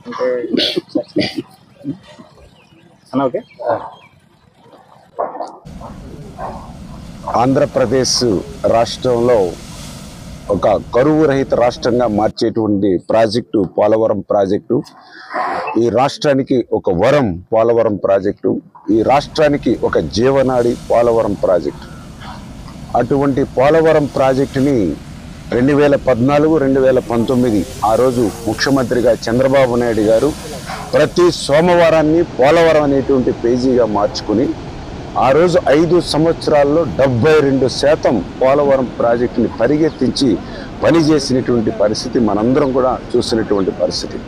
అంటే అన్న ఓకే. ఆంధ్రప్రదేశ్ రాష్ట్రంలో ఒక కరువు రహిత రాష్ట్రంగా మార్చేటువంటి ప్రాజెక్టు పోలవరం ప్రాజెక్టు. ఈ రాష్ట్రానికి ఒక వరం పోలవరం ప్రాజెక్టు. ఈ రాష్ట్రానికి ఒక జీవనాడి పోలవరం ప్రాజెక్టు. అటువంటి పోలవరం ప్రాజెక్టుని 2014, 2019 ఆ రోజు ముఖ్యమంత్రిగా చంద్రబాబు నాయుడు గారు ప్రతి సోమవారాన్ని పోలవరం అనేటువంటి పేజీగా మార్చుకుని ఆ రోజు 5 సంవత్సరాల్లో 72% పోలవరం ప్రాజెక్టుని పరిగెత్తించి పనిచేసినటువంటి పరిస్థితి మనందరం కూడా చూసినటువంటి పరిస్థితి.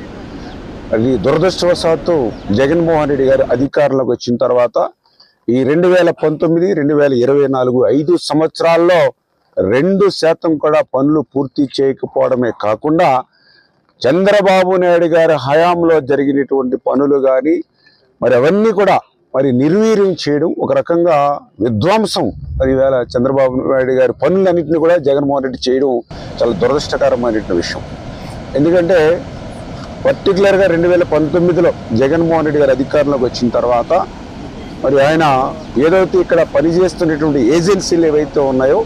అది దురదృష్టవశాత్తు జగన్మోహన్ రెడ్డి గారు అధికారంలోకి వచ్చిన తర్వాత ఈ 2019, 2024 5 సంవత్సరాల్లో 2% కూడా పనులు పూర్తి చేయకపోవడమే కాకుండా చంద్రబాబు నాయుడు గారి హయాంలో జరిగినటువంటి పనులు కానీ మరి అవన్నీ కూడా మరి నిర్వీర్యం చేయడం, ఒక రకంగా విధ్వంసం. మరి ఈవేళ చంద్రబాబు నాయుడు గారి పనులన్నింటినీ కూడా జగన్మోహన్ రెడ్డి చేయడం చాలా దురదృష్టకరమైన విషయం. ఎందుకంటే పర్టికులర్గా 2019లో జగన్మోహన్ రెడ్డి గారు అధికారంలోకి వచ్చిన తర్వాత మరి ఆయన ఏదైతే ఇక్కడ పనిచేస్తున్నటువంటి ఏజెన్సీలు ఏవైతే ఉన్నాయో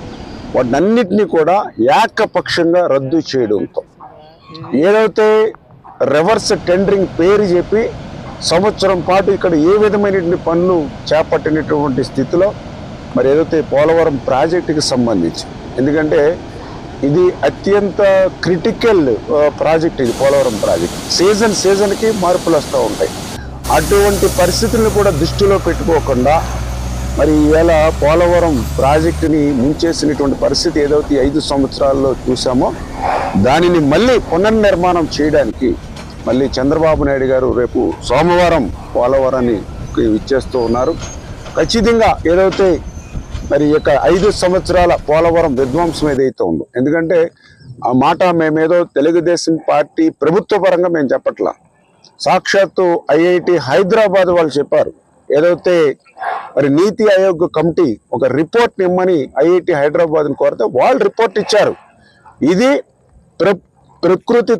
వాటినన్నిటినీ కూడా ఏకపక్షంగా రద్దు చేయడంతో ఏదైతే రివర్స్ టెండరింగ్ పేరు చెప్పి సంవత్సరం పాటు ఇక్కడ ఏ విధమైనటువంటి పనులు చేపట్టినటువంటి స్థితిలో మరి ఏదైతే పోలవరం ప్రాజెక్టుకి సంబంధించి, ఎందుకంటే ఇది అత్యంత క్రిటికల్ ప్రాజెక్ట్. ఇది పోలవరం ప్రాజెక్ట్ సీజన్కి మార్పులు వస్తూ ఉంటాయి. అటువంటి పరిస్థితులను కూడా దృష్టిలో పెట్టుకోకుండా మరి ఈవేళ పోలవరం ప్రాజెక్టుని ముంచేసినటువంటి పరిస్థితి ఏదైతే 5 సంవత్సరాల్లో చూసామో దానిని మళ్ళీ పునర్నిర్మాణం చేయడానికి మళ్ళీ చంద్రబాబు నాయుడు గారు రేపు సోమవారం పోలవరాన్ని ఇచ్చేస్తూ ఉన్నారు. ఖచ్చితంగా ఏదైతే మరి ఇక 5 సంవత్సరాల పోలవరం విధ్వంసం ఏదైతే ఉందో, ఎందుకంటే ఆ మాట మేమేదో తెలుగుదేశం పార్టీ ప్రభుత్వ పరంగా మేము చెప్పట్లా, సాక్షాత్తు ఐఐటి హైదరాబాద్ వాళ్ళు చెప్పారు. ఏదైతే మరి నీతి ఆయోగ్ కమిటీ ఒక రిపోర్ట్ ఇమ్మని ఐఐటి హైదరాబాద్ని కోరితే వాళ్ళు రిపోర్ట్ ఇచ్చారు. ఇది ప్రకృతి